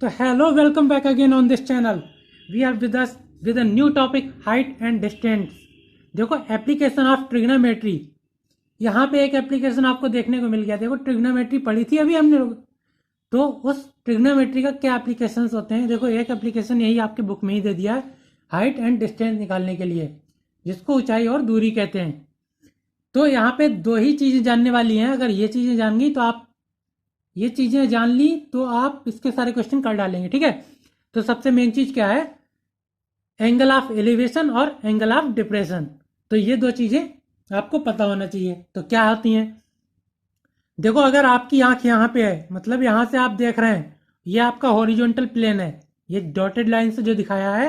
So hello, welcome back again on this channel. We are with us with a new topic, height and distance. देखो application of trigonometry, यहाँ पे एक application आपको देखने को मिल गया। देखो ट्रिग्नोमेट्री पढ़ी थी अभी हमने लोग, तो उस ट्रिग्नोमेट्री का क्या एप्लीकेशंस होते हैं। देखो एक एप्लीकेशन यही आपके बुक में ही दे दिया है, हाइट एंड डिस्टेंस निकालने के लिए, जिसको ऊंचाई और दूरी कहते हैं। तो यहाँ पे दो ही चीज़ें जानने वाली हैं। अगर ये चीज़ें जान गई तो आप ये चीज़ें जान ली तो आप इसके सारे क्वेश्चन कर डालेंगे। ठीक है, तो सबसे मेन चीज़ क्या है, एंगल ऑफ एलिवेशन और एंगल ऑफ डिप्रेशन। तो ये दो चीज़ें आपको पता होना चाहिए। तो क्या होती हैं, देखो अगर आपकी आंख यहाँ पे है, मतलब यहाँ से आप देख रहे हैं, ये आपका हॉरिजॉन्टल प्लेन है। ये डॉटेड लाइन से जो दिखाया है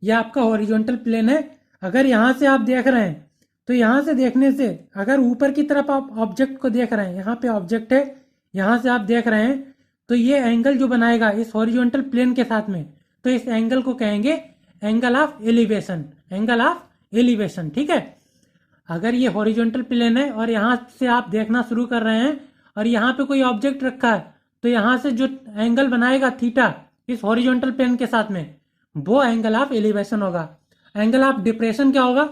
ये आपका हॉरिजॉन्टल प्लेन है। अगर यहाँ से आप देख रहे हैं तो यहाँ से देखने से अगर ऊपर की तरफ आप ऑब्जेक्ट को देख रहे हैं, यहाँ पे ऑब्जेक्ट है, यहाँ से आप देख रहे हैं, तो ये एंगल जो बनाएगा इस हॉरिजॉन्टल प्लेन के साथ में, तो इस एंगल को कहेंगे angle of elevation. Angle of elevation, ठीक है। अगर ये हॉरिजॉन्टल प्लेन है और यहाँ से आप देखना शुरू कर रहे हैं और यहाँ पे कोई ऑब्जेक्ट रखा है, तो यहाँ से जो एंगल बनाएगा थीटा इस हॉरिजॉन्टल प्लेन के साथ में, वो एंगल ऑफ एलिवेशन होगा। एंगल ऑफ डिप्रेशन क्या होगा,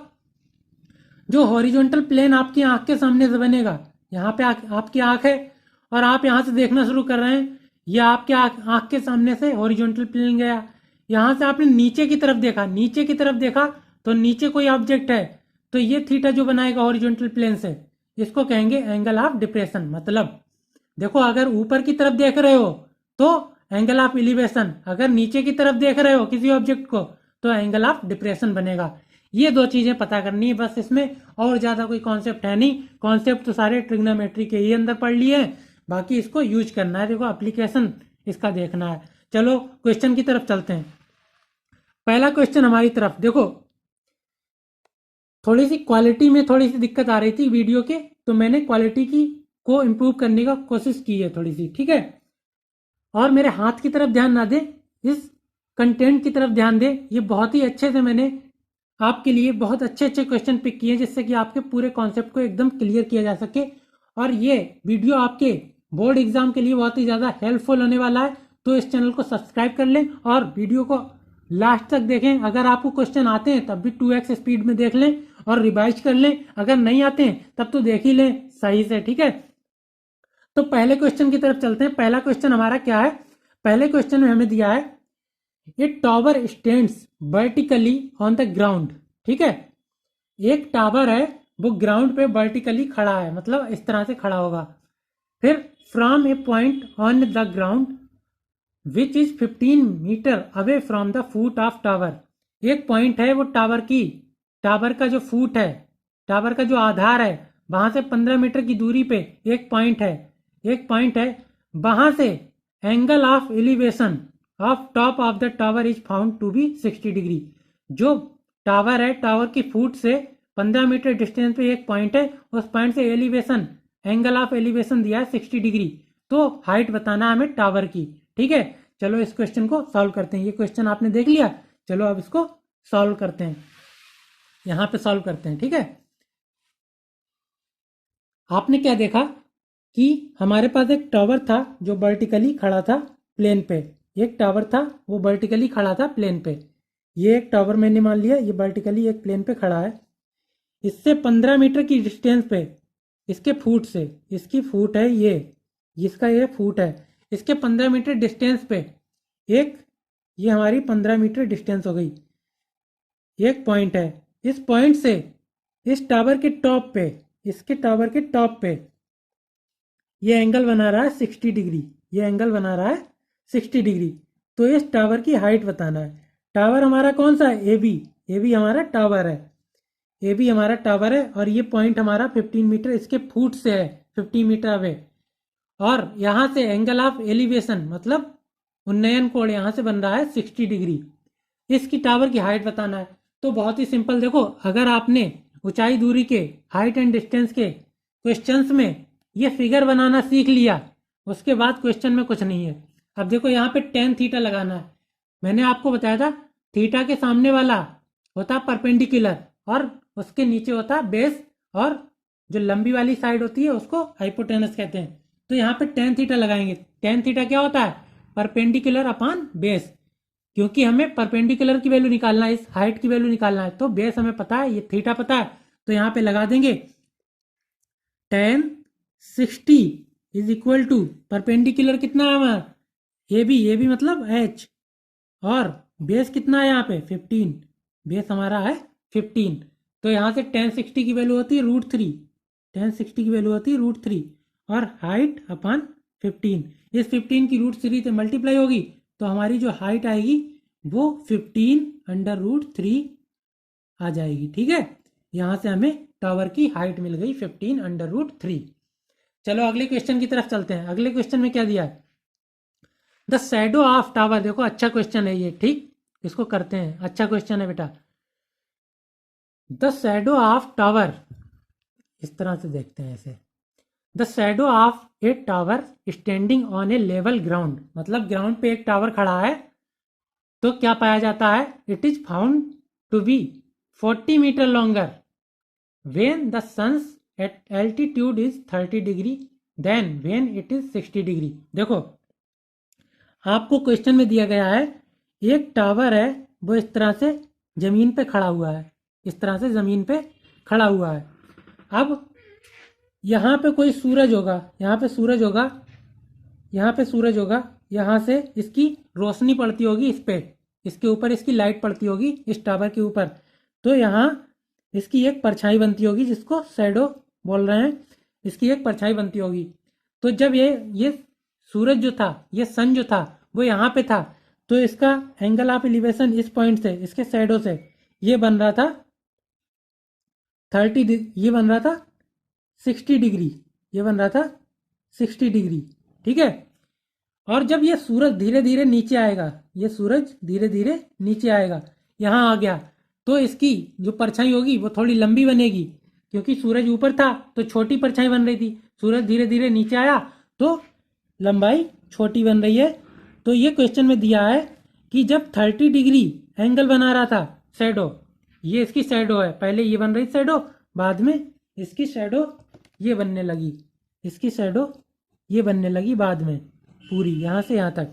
जो हॉरिजॉन्टल प्लेन आपकी आंख के सामने से बनेगा, यहाँ पे आपकी आंख है और आप यहाँ से देखना शुरू कर रहे हैं, ये आपके आंख के सामने से हॉरिजॉन्टल प्लेन गया। यहाँ से आपने नीचे की तरफ देखा, नीचे की तरफ देखा तो नीचे कोई ऑब्जेक्ट है, तो ये थीटा जो बनाएगा हॉरिजॉन्टल प्लेन से, इसको कहेंगे एंगल ऑफ डिप्रेशन। मतलब देखो अगर ऊपर की तरफ देख रहे हो तो एंगल ऑफ एलिवेशन, अगर नीचे की तरफ देख रहे हो किसी ऑब्जेक्ट को तो एंगल ऑफ डिप्रेशन बनेगा। ये दो चीजें पता करनी है बस, इसमें और ज्यादा कोई कॉन्सेप्ट है नहीं। कॉन्सेप्ट तो सारे ट्रिग्नोमेट्री के ही अंदर पढ़ लिए हैं, बाकी इसको यूज करना है। देखो एप्लीकेशन इसका देखना है। चलो क्वेश्चन की तरफ चलते हैं। पहला क्वेश्चन हमारी तरफ देखो, थोड़ी सी क्वालिटी में थोड़ी सी दिक्कत आ रही थी वीडियो के, तो मैंने क्वालिटी की को इम्प्रूव करने का कोशिश की है थोड़ी सी, ठीक है। और मेरे हाथ की तरफ ध्यान ना दे, इस कंटेंट की तरफ ध्यान दे। ये बहुत ही अच्छे से मैंने आपके लिए बहुत अच्छे अच्छे क्वेश्चन पिक किए जिससे कि आपके पूरे कॉन्सेप्ट को एकदम क्लियर किया जा सके। और ये वीडियो आपके बोर्ड एग्जाम के लिए बहुत ही ज़्यादा हेल्पफुल होने वाला है। तो इस चैनल को सब्सक्राइब कर लें और वीडियो को लास्ट तक देखें। अगर आपको क्वेश्चन आते हैं तब भी 2x स्पीड में देख लें और रिवाइज कर लें। अगर नहीं आते हैं तब तो देख ही लें सही से, ठीक है। तो पहले क्वेश्चन की तरफ चलते हैं। पहला क्वेश्चन हमारा क्या है, पहले क्वेश्चन में हमें दिया है ए tower stands vertically on the ground, ठीक है। एक टावर है वो ग्राउंड पे वर्टिकली खड़ा है, मतलब इस तरह से खड़ा होगा। फिर from a point on the ground which is 15 metre away from the foot of tower. एक पॉइंट है वो टावर का जो फुट है, टावर का जो आधार है, वहां से 15 मीटर की दूरी पे एक पॉइंट है, वहां से angle of elevation of top of the tower is found to be 60 degree. जो टावर है, टावर की फुट से 15 मीटर डिस्टेंस पे एक पॉइंट है, उस पॉइंट से एलिवेशन, एंगल ऑफ एलिवेशन दिया है 60 डिग्री। तो हाइट बताना है हमें टावर की, ठीक है। चलो इस क्वेश्चन को सॉल्व करते हैं। ये क्वेश्चन आपने देख लिया, चलो अब इसको सॉल्व करते हैं, यहाँ पे सॉल्व करते हैं, ठीक है। आपने क्या देखा कि हमारे पास एक टावर था जो वर्टिकली खड़ा था प्लेन पे, एक टावर था वो वर्टिकली खड़ा था प्लेन पे। ये एक टावर मैंने मान लिया, ये वर्टिकली एक प्लेन पे खड़ा है। इससे 15 मीटर की डिस्टेंस पे, इसके फुट से, इसकी फुट है ये, इसका ये फुट है, इसके 15 मीटर डिस्टेंस पे एक, ये हमारी 15 मीटर डिस्टेंस हो गई, एक पॉइंट है। इस पॉइंट से इस टावर के टॉप पे, इसके टावर के टॉप पे ये एंगल बना रहा है 60 डिग्री, ये एंगल बना रहा है 60 डिग्री। तो इस टावर की हाइट बताना है। टावर हमारा कौन सा है, ए बी हमारा टावर है, ए बी हमारा टावर है। और ये पॉइंट हमारा 15 मीटर इसके फुट से है, 50 मीटर अवे। और यहाँ से एंगल ऑफ एलिवेशन मतलब उन्नयन कोण यहाँ से बन रहा है 60 डिग्री। इसकी टावर की हाइट बताना है। तो बहुत ही सिंपल, देखो अगर आपने ऊंचाई दूरी के, हाइट एंड डिस्टेंस के क्वेश्चंस में ये फिगर बनाना सीख लिया, उसके बाद क्वेश्चन में कुछ नहीं है। अब देखो यहाँ पे टेन थीटा लगाना है। मैंने आपको बताया था थीटा के सामने वाला होता परपेंडिकुलर और उसके नीचे होता बेस, और जो लंबी वाली साइड होती है उसको हाइपोटेनस कहते हैं। तो यहाँ पे टेन थीटा लगाएंगे। टेन थीटा क्या होता है, परपेंडिकुलर अपॉन बेस, क्योंकि हमें परपेंडिकुलर की वैल्यू निकालना है, इस हाइट की वैल्यू निकालना है, तो बेस हमें पता है, ये थीटा पता है, तो यहाँ पे लगा देंगे tan 60 is equal to perpendicular कितना है हमारा ए बी मतलब h, और बेस कितना है यहाँ पे 15, बेस हमारा है 15, तो यहाँ से tan 60 की वैल्यू होती है √3, tan 60 की वैल्यू होती है √3 और हाइट अपॉन 15, इस 15 की √3 से मल्टीप्लाई होगी तो हमारी जो हाइट आएगी वो 15√3 आ जाएगी। ठीक है, यहाँ से हमें टावर की हाइट मिल गई 15√3। चलो अगले क्वेश्चन की तरफ चलते हैं। अगले क्वेश्चन में क्या दिया है, द शैडो ऑफ टावर, देखो अच्छा क्वेश्चन है ये, ठीक, इसको करते हैं, अच्छा क्वेश्चन है बेटा। द शैडो ऑफ टावर, इस तरह से देखते हैं ऐसे, the shadow of A tower standing on A level ground, मतलब ग्राउंड पे एक टावर खड़ा है, तो क्या पाया जाता है, it is found to be 40 metre longer when the sun's at altitude is 30 degree then when it is 60 degree. देखो आपको क्वेश्चन में दिया गया है एक टावर है, वो इस तरह से जमीन पे खड़ा हुआ है, इस तरह से जमीन पे खड़ा हुआ है। अब यहाँ पे कोई सूरज होगा, यहाँ पे सूरज होगा, यहाँ पे सूरज होगा, यहाँ से इसकी रोशनी पड़ती होगी इस पे, इसके ऊपर इसकी लाइट पड़ती होगी इस टावर के ऊपर, तो यहाँ इसकी एक परछाई बनती होगी जिसको शैडो बोल रहे हैं, इसकी एक परछाई बनती होगी। तो जब ये सूरज जो था, ये सन जो था वो यहाँ पे था, तो इसका एंगल ऑफ एलिवेशन इस पॉइंट से, इसके शैडो से ये बन रहा था 30, ये बन रहा था 60 डिग्री, ये बन रहा था 60 डिग्री। ठीक है, और जब ये सूरज धीरे धीरे नीचे आएगा, ये सूरज धीरे धीरे नीचे आएगा, यहाँ आ गया, तो इसकी जो परछाई होगी वो थोड़ी लंबी बनेगी, क्योंकि सूरज ऊपर था तो छोटी परछाई बन रही थी, सूरज धीरे धीरे नीचे आया तो लंबाई छोटी बन रही है। तो ये क्वेश्चन में दिया है कि जब 30 डिग्री एंगल बना रहा था शैडो, ये इसकी शैडो है, पहले ये बन रही शैडो, बाद में इसकी शैडो ये बनने लगी, इसकी शैडो ये बनने लगी बाद में पूरी यहाँ से यहाँ तक।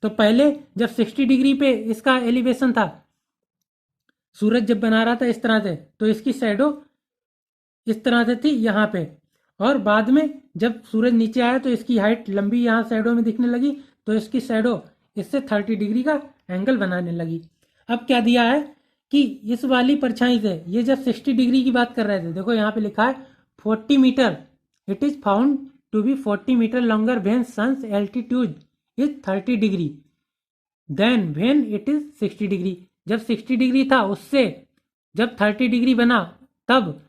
तो पहले जब 60 डिग्री पे इसका एलिवेशन था, सूरज जब बना रहा था इस तरह से, तो इसकी शैडो इस तरह से थी यहाँ पे, और बाद में जब सूरज नीचे आया तो इसकी हाइट लंबी यहाँ शैडो में दिखने लगी, तो इसकी शैडो इससे 30 डिग्री का एंगल बनाने लगी। अब क्या दिया है कि इस वाली परछाई से ये जब 60 डिग्री की बात कर रहे थे, देखो यहाँ पे लिखा है 40 metre, it is found to be 40 metre longer when sun's altitude is 30 degree then when it is 60 degree. जब 60 डिग्री था उससे जब 30 डिग्री बना तब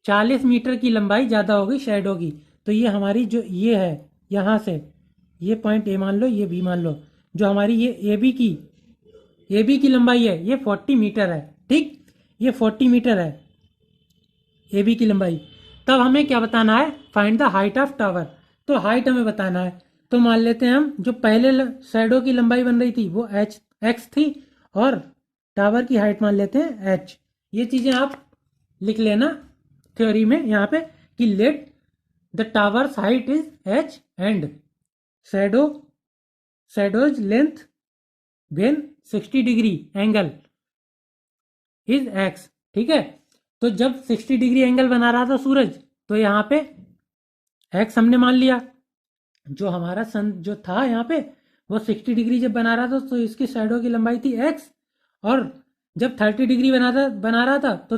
40 मीटर की लंबाई ज़्यादा होगी शैडो की। तो ये हमारी जो ये है, यहाँ से ये पॉइंट ए मान लो, ये बी मान लो, जो हमारी ये ए बी की लंबाई है ये 40 मीटर है। ठीक, ये 40 मीटर है ए बी की लंबाई। तब हमें क्या बताना है, find the height of tower. तो हाइट हमें बताना है, तो मान लेते हैं हम जो पहले शैडो की लंबाई बन रही थी वो एक्स थी, और टावर की हाइट मान लेते हैं एच। ये चीज़ें आप लिख लेना थ्योरी में यहाँ पे कि let the towers height is H and shadows length when 60 degree angle is x. ठीक है, तो जब 60 डिग्री एंगल बना रहा था सूरज, तो यहाँ पे एक्स हमने मान लिया, जो हमारा सन जो था यहाँ पे वो 60 डिग्री जब बना रहा था तो इसकी शैडो की लंबाई थी एक्स, और जब 30 डिग्री बना रहा था तो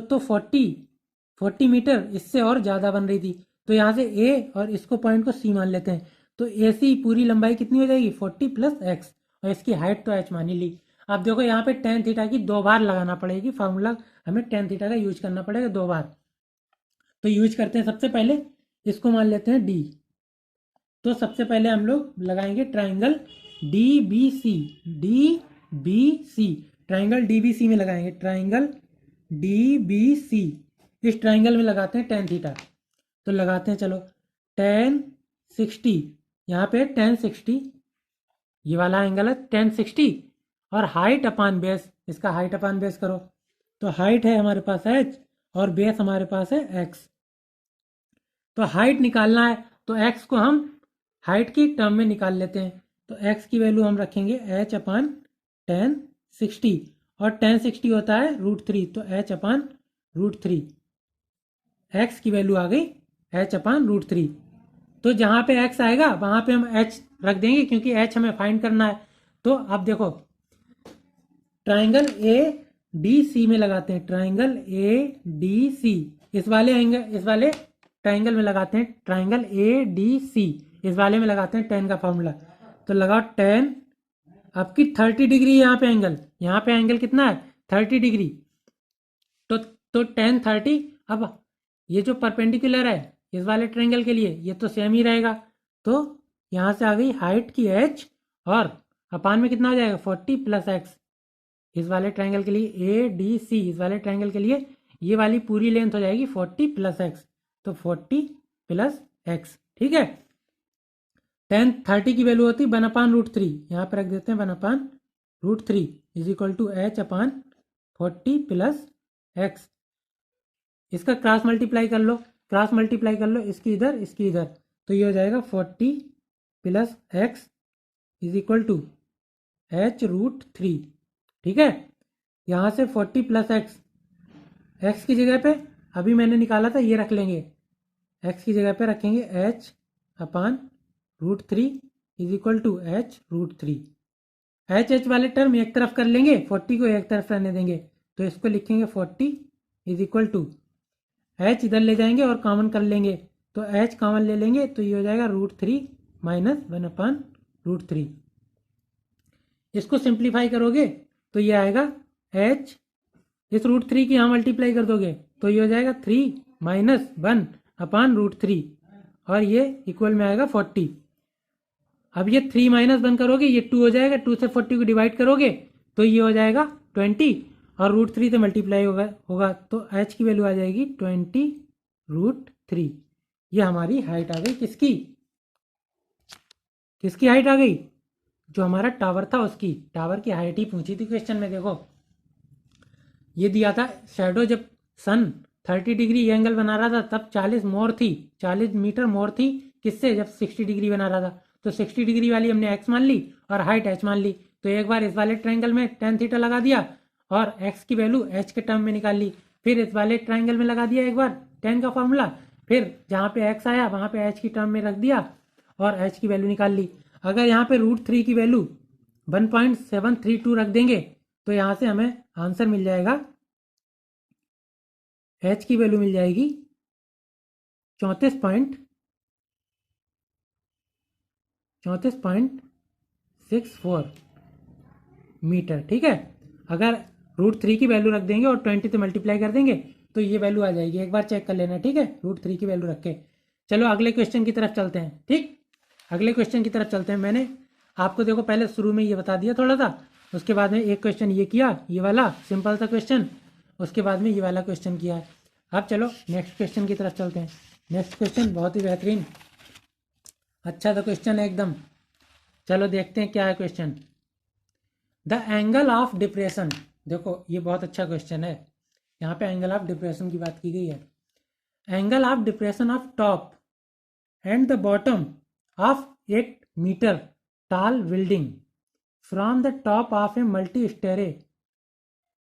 40 मीटर इससे और ज़्यादा बन रही थी। तो यहाँ से ए और इसको पॉइंट को सी मान लेते हैं, तो ए सी पूरी लंबाई कितनी हो जाएगी 40 प्लस एक्स, और इसकी हाइट तो एच मानी ली। अब देखो यहाँ पे टेन थीटा की 2 बार लगाना पड़ेगी, फार्मूला हमें टेन थीटा का यूज करना पड़ेगा 2 बार। तो यूज करते हैं, सबसे पहले इसको मान लेते हैं डी। तो सबसे पहले हम लोग लगाएंगे triangle D B C, triangle D B C में लगाएंगे, ट्राइंगल डी बी सी, इस ट्राइंगल में लगाते हैं टेन थीटा। तो लगाते हैं, चलो टेन 60, यहाँ पे टेन 60, ये वाला एंगल है टेन 60, और हाइट अपान बेस, इसका हाइट अपान बेस करो, तो हाइट है हमारे पास एच और बेस हमारे पास है एक्स। तो हाइट निकालना है तो एक्स को हम हाइट की टर्म में निकाल लेते हैं, तो x की वैल्यू हम रखेंगे h अपान tan 60, और tan 60 होता है √3, तो h अपान √3, x की वैल्यू आ गई h अपान √3। तो जहाँ पे x आएगा वहाँ पे हम h रख देंगे क्योंकि h हमें फाइंड करना है। तो अब देखो ट्राइंगल ए डी सी में लगाते हैं, ट्राइंगल ए डी सी, इस वाले ट्राइंगल में लगाते हैं, ट्राइंगल ए डी सी, इस वाले में लगाते हैं tan का फॉर्मूला। तो लगाओ tan, आपकी 30 डिग्री यहाँ पे एंगल कितना है 30 डिग्री, तो tan 30। अब ये जो परपेंडिकुलर है इस वाले ट्रायंगल के लिए ये तो सेम ही रहेगा, तो यहाँ से आ गई हाइट की h, और अपान में कितना हो जाएगा 40 प्लस एक्स, इस वाले ट्रायंगल के लिए ए डी सी, इस वाले ट्रायंगल के लिए ये वाली पूरी लेंथ हो जाएगी 40 प्लस एक्स, तो 40 प्लस एक्स, ठीक है। tan 30 की वैल्यू होती है 1/√3, यहाँ पर रख देते हैं 1/√3 is equal to h upon 40 plus x. इसका क्रॉस मल्टीप्लाई कर लो, इसकी इधर, तो ये हो जाएगा 40 plus x is equal to h√3, ठीक है। यहाँ से 40 प्लस एक्स की जगह पे अभी मैंने निकाला था ये रख लेंगे, एक्स की जगह पे रखेंगे h upon √3 is equal to h√3। h वाले टर्म एक तरफ कर लेंगे, 40 को एक तरफ रहने देंगे, तो इसको लिखेंगे 40 इज इक्वल टू h इधर ले जाएंगे और कॉमन कर लेंगे, तो h कॉमन ले लेंगे, तो ये हो जाएगा √3 माइनस 1/√3। इसको सिंप्लीफाई करोगे तो ये आएगा h, इस √3 की यहाँ मल्टीप्लाई कर दोगे तो ये हो जाएगा 3 माइनस 1/√3, और ये इक्वल में आएगा 40। अब ये 3 माइनस 1 करोगे ये 2 हो जाएगा, 2 से 40 को डिवाइड करोगे तो ये हो जाएगा 20, और √3 से मल्टीप्लाई होगा तो h की वैल्यू आ जाएगी 20√3। ये हमारी हाइट आ गई, किसकी हाइट आ गई, जो हमारा टावर था उसकी, टावर की हाइट ही पूछी थी क्वेश्चन में। देखो ये दिया था शैडो, जब सन 30 डिग्री एंगल बना रहा था तब 40 मीटर मोर थी, किससे, जब 60 डिग्री बना रहा था, तो 60 डिग्री वाली हमने x मान ली और हाइट h मान ली, तो एक बार इस वाले ट्रायंगल में tan थीटा लगा दिया और x की वैल्यू h के टर्म में निकाल ली, फिर इस वाले ट्रायंगल में लगा दिया एक बार tan का फॉर्मूला, फिर जहाँ पे x आया वहाँ पे h की टर्म में रख दिया और h की वैल्यू निकाल ली। अगर यहाँ पे √3 की वैल्यू 1.732 रख देंगे तो यहाँ से हमें आंसर मिल जाएगा, h की वैल्यू मिल जाएगी 34.64 मीटर, ठीक है। अगर √3 की वैल्यू रख देंगे और 20 से मल्टीप्लाई कर देंगे तो ये वैल्यू आ जाएगी, एक बार चेक कर लेना, ठीक है, √3 की वैल्यू रख के। चलो अगले क्वेश्चन की तरफ चलते हैं, ठीक, अगले क्वेश्चन की तरफ चलते हैं। मैंने आपको देखो पहले शुरू में ये बता दिया थोड़ा सा, उसके बाद में एक क्वेश्चन ये किया, ये वाला सिंपल सा क्वेश्चन, उसके बाद में ये वाला क्वेश्चन किया है। अब चलो नेक्स्ट क्वेश्चन की तरफ चलते हैं। नेक्स्ट क्वेश्चन बहुत ही बेहतरीन, अच्छा सा क्वेश्चन है एकदम। चलो देखते हैं क्या है question. The angle of depression, देखो ये बहुत अच्छा क्वेश्चन है, यहाँ पे एंगल ऑफ डिप्रेशन की बात की गई है। Angle of depression of top and the bottom of 8 metre tall building from the top of a multi-story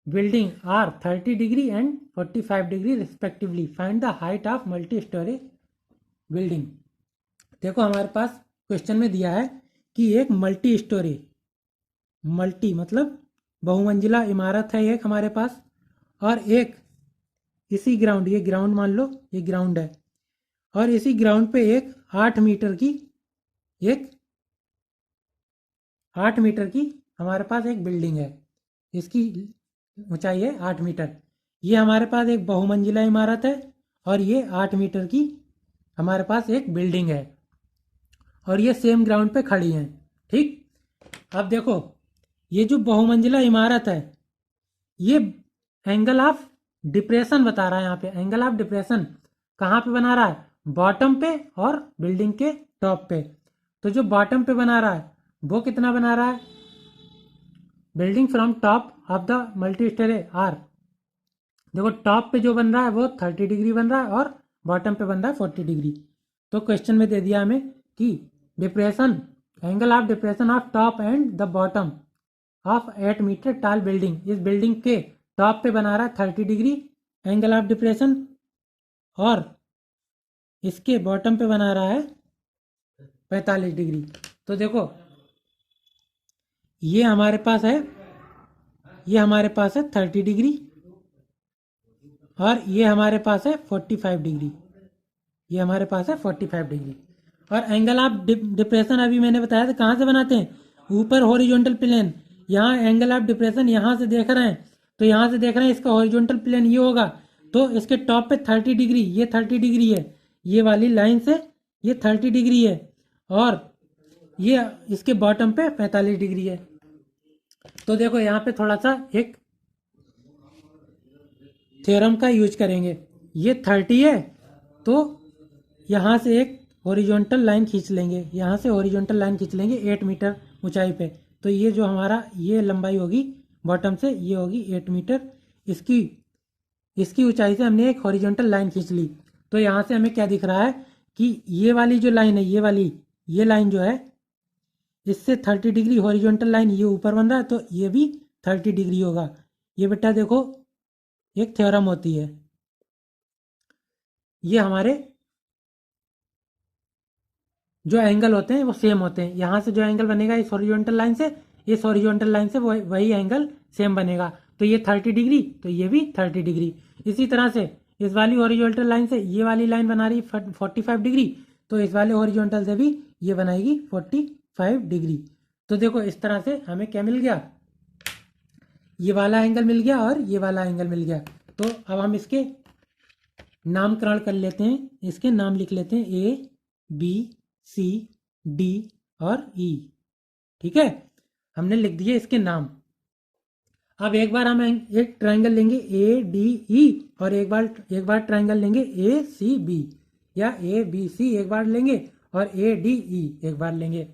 building are 30 degree and 45 degree respectively. Find the height of multi-story building. देखो हमारे पास question में दिया है कि एक multi storey, multi मतलब बहुमंजिला इमारत है एक हमारे पास, और एक इसी ग्राउंड, ये ग्राउंड मान लो, ये ग्राउंड है, और इसी ग्राउंड पे एक 8 मीटर की हमारे पास एक बिल्डिंग है, इसकी ऊंचाई है 8 मीटर। ये हमारे पास एक बहुमंजिला इमारत है और ये 8 मीटर की हमारे पास एक बिल्डिंग है, और ये सेम ग्राउंड पे खड़ी हैं, ठीक। अब देखो ये जो बहुमंजिला इमारत है ये एंगल ऑफ डिप्रेशन बता रहा है, यहाँ पे एंगल ऑफ डिप्रेशन कहाँ पे बना रहा है, बॉटम पे और बिल्डिंग के टॉप पे। तो जो बॉटम पे बना रहा है वो कितना बना रहा है, building from top of the multi storey are, देखो टॉप पे जो बन रहा है वो 30 डिग्री बन रहा है और बॉटम पे बन रहा है 40 डिग्री। तो क्वेश्चन में दे दिया हमें कि depression angle of depression of top and the bottom of 8 metre tall building, इस बिल्डिंग के टॉप पे बना रहा है 30 डिग्री एंगल ऑफ डिप्रेशन और इसके बॉटम पे बना रहा है 45 डिग्री। तो देखो ये हमारे पास है, ये हमारे पास है 30 डिग्री और ये हमारे पास है 45 डिग्री, ये हमारे पास है 45 डिग्री। और एंगल ऑफ डिप्रेशन अभी मैंने बताया था कहाँ से बनाते हैं, ऊपर हॉरिजॉन्टल प्लेन, यहाँ एंगल ऑफ डिप्रेशन यहाँ से देख रहे हैं तो यहाँ से देख रहे हैं इसका हॉरिजॉन्टल प्लेन ये होगा, तो इसके टॉप पे 30 डिग्री, ये 30 डिग्री है, ये वाली लाइन से ये 30 डिग्री है और ये इसके बॉटम पे 45 डिग्री है। तो देखो यहाँ पे थोड़ा सा एक थ्योरम का यूज करेंगे, ये 30 है तो यहाँ से एक हॉरिजॉन्टल लाइन खींच लेंगे, यहाँ से हॉरिजॉन्टल लाइन खींच लेंगे 8 मीटर ऊंचाई पे, तो ये जो हमारा ये लंबाई होगी बॉटम से ये होगी 8 मीटर, इसकी ऊंचाई से हमने एक हॉरिजॉन्टल लाइन खींच ली। तो यहाँ से हमें क्या दिख रहा है कि ये वाली जो लाइन है, ये लाइन जो है इससे 30 डिग्री हॉरिजॉन्टल लाइन ये ऊपर बन रहा है तो ये भी 30 डिग्री होगा। ये बेटा देखो एक थ्योरम होती है, ये हमारे जो एंगल होते हैं वो सेम होते हैं, यहाँ से जो एंगल बनेगा इस हॉरिजॉन्टल लाइन से, इस हॉरिजॉन्टल लाइन से वही एंगल सेम बनेगा, तो ये 30 डिग्री तो ये भी 30 डिग्री। इसी तरह से इस वाली हॉरिजॉन्टल लाइन से ये वाली लाइन बना रही 45 डिग्री, तो इस वाले हॉरिजॉन्टल से भी ये बनाएगी 45 डिग्री। तो देखो इस तरह से हमें क्या मिल गया, ये वाला एंगल मिल गया और ये वाला एंगल मिल गया। तो अब हम इसके नामकरण कर लेते हैं, इसके नाम लिख लेते हैं ए बी सी डी और ई, ठीक है, हमने लिख दिए इसके नाम। अब एक बार हम एक ट्रायंगल लेंगे ए डी ई और एक बार ट्रायंगल लेंगे ए सी बी, या ए बी सी एक बार लेंगे और ए डी ई एक बार लेंगे।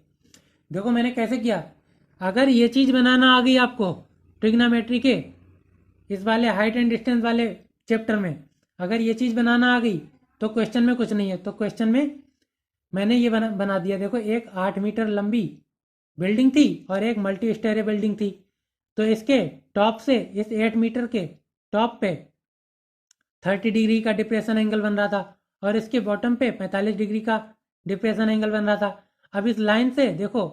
देखो मैंने कैसे किया, अगर ये चीज़ बनाना आ गई आपको ट्रिग्नोमेट्री के इस वाले हाइट एंड डिस्टेंस वाले चैप्टर में, अगर ये चीज़ बनाना आ गई तो क्वेश्चन में कुछ नहीं है, तो क्वेश्चन में मैंने ये बना दिया। देखो एक 8 मीटर लंबी बिल्डिंग थी और एक मल्टी स्टोरी बिल्डिंग थी, तो इसके टॉप से इस 8 मीटर के टॉप पे 30 डिग्री का डिप्रेशन एंगल बन रहा था और इसके बॉटम पे 45 डिग्री का डिप्रेशन एंगल बन रहा था। अब इस लाइन से देखो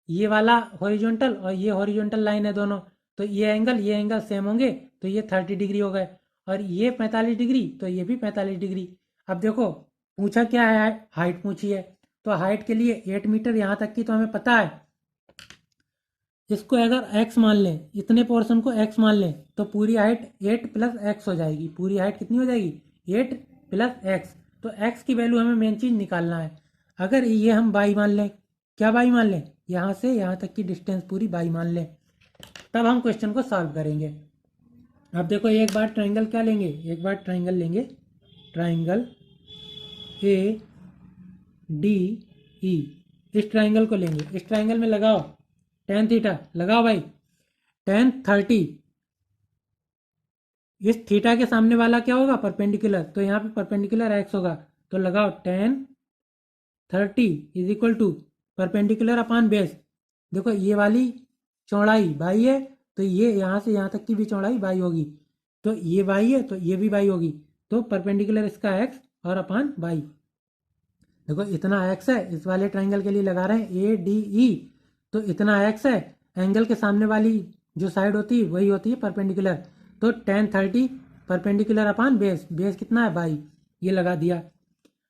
ये वाला हॉरिजॉन्टल और ये हॉरिजॉन्टल लाइन है दोनों, तो ये एंगल सेम होंगे, तो ये 30 डिग्री हो गए और ये 45 डिग्री तो ये भी 45 डिग्री। अब देखो पूछा क्या है, हाइट पूछी है, तो हाइट के लिए 8 मीटर यहाँ तक की तो हमें पता है, इसको अगर x मान लें, इतने पोर्शन को x मान लें तो पूरी हाइट 8 प्लस x हो जाएगी। पूरी हाइट कितनी हो जाएगी 8 प्लस x, तो x की वैल्यू हमें मेन चीज़ निकालना है। अगर ये हम y मान लें, क्या y मान लें, यहाँ से यहाँ तक की डिस्टेंस पूरी y मान लें, तब हम क्वेश्चन को सॉल्व करेंगे। अब देखो एक बार ट्रायंगल क्या लेंगे, एक बार ट्रायंगल लेंगे, ट्रायंगल ए डी ई, इस ट्रायंगल को लेंगे, इस ट्रायंगल में लगाओ tan थीटा, लगाओ भाई tan 30, इस थीटा के सामने वाला क्या होगा परपेंडिकुलर, तो यहाँ पे परपेंडिकुलर x होगा, तो लगाओ tan 30 is equal to perpendicular upon base. देखो ये वाली चौड़ाई बाई है तो ये यहाँ से यहाँ तक की भी चौड़ाई बाई होगी, तो ये बाई है तो ये भी बाई होगी, तो परपेंडिकुलर इसका x और अपान बाई। देखो इतना x है, इस वाले ट्रायंगल के लिए लगा रहे हैं ए डी ई, तो इतना x है, एंगल के सामने वाली जो साइड होती है वही होती है परपेंडिकुलर, तो tan 30 perpendicular upon base, base कितना है बाई, ये लगा दिया।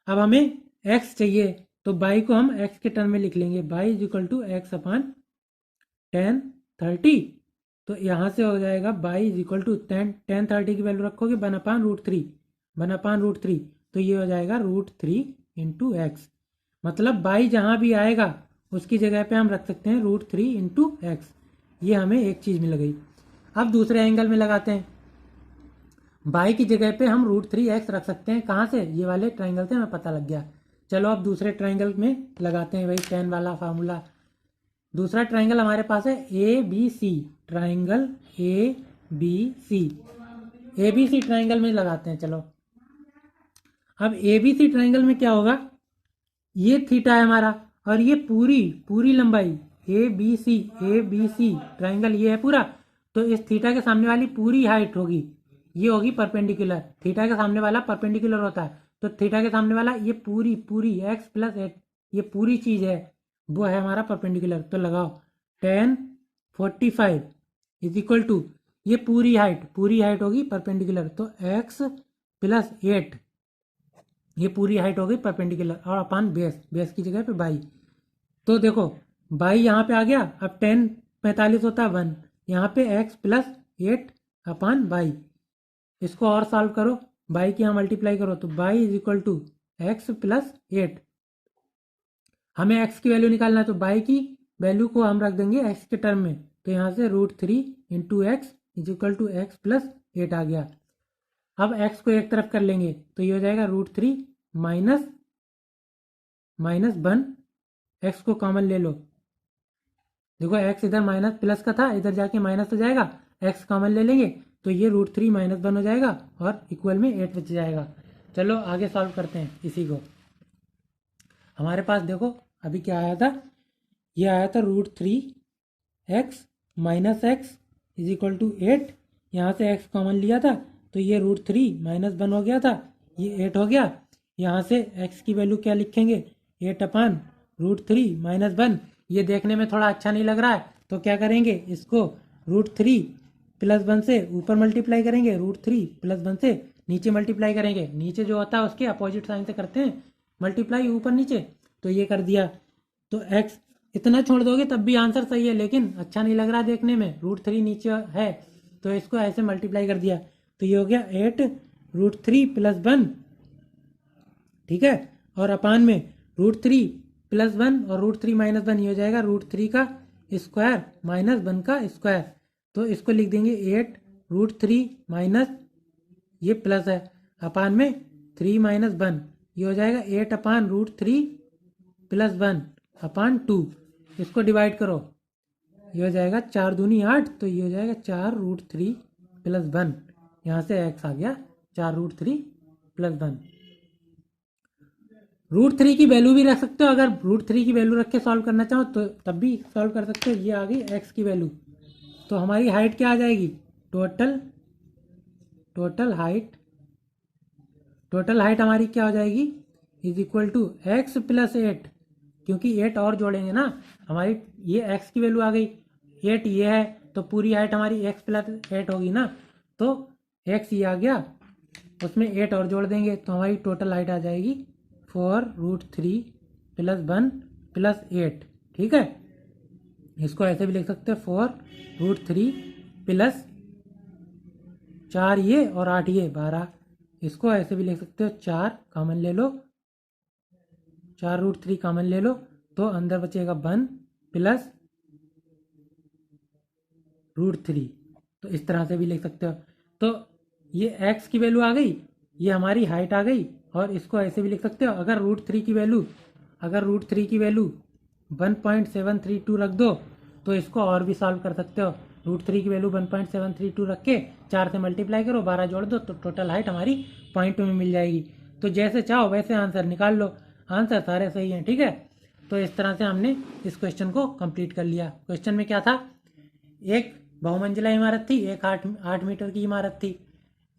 अब हमें x चाहिए तो बाई को हम x के टर्म में लिख लेंगे, y is equal to x upon tan 30, तो यहाँ से हो जाएगा y is equal to tan 30 की वैल्यू रखोगे 1/√3, 1/√3, तो ये हो जाएगा √3 इंटू एक्स, मतलब बाई जहाँ भी आएगा उसकी जगह पे हम रख सकते हैं √3 इंटू एक्स, ये हमें एक चीज़ मिल गई। अब दूसरे एंगल में लगाते हैं, बाई की जगह पे हम √3x रख सकते हैं, कहाँ से, ये वाले ट्रायंगल से हमें पता लग गया। चलो अब दूसरे ट्रायंगल में लगाते हैं वही tan वाला फार्मूला। दूसरा ट्रायंगल हमारे पास है A B C, triangle A B C triangle में लगाते हैं। चलो अब ए बी सी ट्रायंगल में क्या होगा, ये थीटा है हमारा और ये पूरी पूरी लंबाई ए बी सी ट्राइंगल ये है पूरा, तो इस थीटा के सामने वाली पूरी हाइट होगी, ये होगी परपेंडिकुलर। थीटा के सामने वाला परपेंडिकुलर होता है, तो थीटा के सामने वाला ये पूरी पूरी एक्स प्लस एट ये पूरी चीज़ है, वो है हमारा परपेंडिकुलर। तो लगाओ tan 45 इज इक्वल टू ये पूरी हाइट होगी परपेंडिकुलर, तो x प्लस 8 ये पूरी हाइट हो गई परपेंडिकुलर, और अपान बेस की जगह पे बाई। तो देखो बाई यहाँ पे आ गया, अब 10 45 होता है 1, यहाँ पे x प्लस 8 अपान बाई। इसको और सॉल्व करो, बाई की यहाँ मल्टीप्लाई करो, तो y is equal to x plus 8। हमें x की वैल्यू निकालना है, तो बाई की वैल्यू को हम रख देंगे x के टर्म में, तो यहाँ से √3 into x is equal to x plus 8 आ गया। अब x को एक तरफ कर लेंगे, तो ये हो जाएगा √3 माइनस 1, x को कॉमन ले लो। देखो x इधर माइनस प्लस का था, इधर जाके माइनस हो जाएगा, x कॉमन ले लेंगे, तो ये √3 माइनस 1 हो जाएगा और इक्वल में 8 बच जाएगा। चलो आगे सॉल्व करते हैं इसी को। हमारे पास देखो अभी क्या आया था, ये आया था √3x minus x is equal to 8, यहाँ से x कॉमन लिया था, तो ये √3 माइनस 1 हो गया था, ये 8 हो गया। यहाँ से x की वैल्यू क्या लिखेंगे, 8 अपान √3 माइनस 1। ये देखने में थोड़ा अच्छा नहीं लग रहा है, तो क्या करेंगे, इसको √3 प्लस 1 से ऊपर मल्टीप्लाई करेंगे, √3 प्लस 1 से नीचे मल्टीप्लाई करेंगे। नीचे जो होता है उसके अपोजिट साइन से करते हैं मल्टीप्लाई, ऊपर नीचे, तो ये कर दिया। तो x इतना छोड़ दोगे तब भी आंसर सही है, लेकिन अच्छा नहीं लग रहा देखने में, √3 नीचे है, तो इसको ऐसे मल्टीप्लाई कर दिया, तो ये हो गया 8 √3 प्लस 1, ठीक है, और अपान में √3 प्लस 1 और √3 माइनस 1, ये हो जाएगा √3 का स्क्वायर माइनस 1 का स्क्वायर। तो इसको लिख देंगे 8 √3 माइनस ये प्लस है अपान में 3 माइनस 1, ये हो जाएगा 8 अपान √3 प्लस 1 अपान 2। इसको डिवाइड करो, ये हो जाएगा 4 दूनी 8, तो ये हो जाएगा 4 √3 प्लस 1, यहाँ से x आ गया 4 √3 प्लस 1। √3 की वैल्यू भी रख सकते हो, अगर √3 की वैल्यू रख के सॉल्व करना चाहो तो तब भी सॉल्व कर सकते हो। ये आ गई x की वैल्यू, तो हमारी हाइट क्या आ जाएगी, टोटल हाइट हमारी क्या हो जाएगी, is equal to x plus 8, क्योंकि 8 और जोड़ेंगे ना, हमारी ये x की वैल्यू आ गई, 8 ये है, तो पूरी हाइट हमारी x प्लस 8 होगी ना, तो x ये आ गया, उसमें 8 और जोड़ देंगे, तो हमारी टोटल हाइट आ जाएगी 4 √3 प्लस 1 प्लस 8, ठीक है। इसको ऐसे भी लिख सकते हैं 4 √3 प्लस 4 ये और 8 ये 12, इसको ऐसे भी लिख सकते हो 4 कॉमन ले लो, 4 √3 कॉमन ले लो, तो अंदर बचेगा 1 प्लस √3, तो इस तरह से भी लिख सकते हो। तो ये x की वैल्यू आ गई, ये हमारी हाइट आ गई, और इसको ऐसे भी लिख सकते हो, अगर √3 की वैल्यू 1.732 रख दो, तो इसको और भी सॉल्व कर सकते हो। √3 की वैल्यू 1.732 रख के 4 से मल्टीप्लाई करो, 12 जोड़ दो, तो टोटल हाइट हमारी पॉइंट में मिल जाएगी। तो जैसे चाहो वैसे आंसर निकाल लो, आंसर सारे सही हैं, ठीक है। तो इस तरह से हमने इस क्वेश्चन को कंप्लीट कर लिया। क्वेश्चन में क्या था, एक बहुमंजिला इमारत थी, एक 8 मीटर की इमारत थी,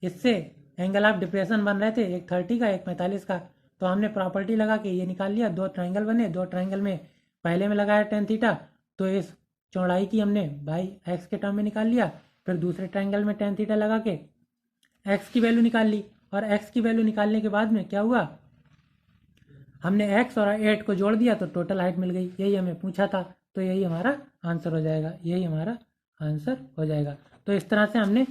इससे एंगल ऑफ डिप्रेशन बन रहे थे, एक 30 का एक 45 का। तो हमने प्रॉपर्टी लगा के ये निकाल लिया, 2 ट्राइंगल बने, 2 ट्राइंगल में पहले में लगाया tan थीटा, तो इस चौड़ाई की हमने बाई x के टर्म में निकाल लिया, फिर दूसरे ट्राइंगल में tan थीटा लगा के x की वैल्यू निकाल ली, और x की वैल्यू निकालने के बाद में क्या हुआ, हमने x और 8 को जोड़ दिया, तो टोटल हाइट मिल गई, यही हमें पूछा था, तो यही हमारा आंसर हो जाएगा, तो इस तरह से हमने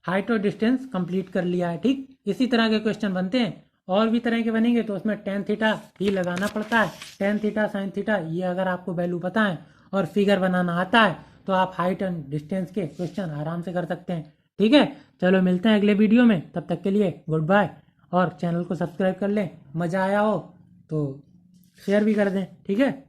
हाइट और डिस्टेंस कंप्लीट कर लिया है, ठीक। इसी तरह के क्वेश्चन बनते हैं, और भी तरह के बनेंगे, तो उसमें tan थीटा ही लगाना पड़ता है, tan थीटा sin थीटा, ये अगर आपको वैल्यू पता है और फिगर बनाना आता है, तो आप हाइट एंड डिस्टेंस के क्वेश्चन आराम से कर सकते हैं, ठीक है। चलो मिलते हैं अगले वीडियो में, तब तक के लिए गुड बाय, और चैनल को सब्सक्राइब कर लें, मज़ा आया हो तो शेयर भी कर दें, ठीक है।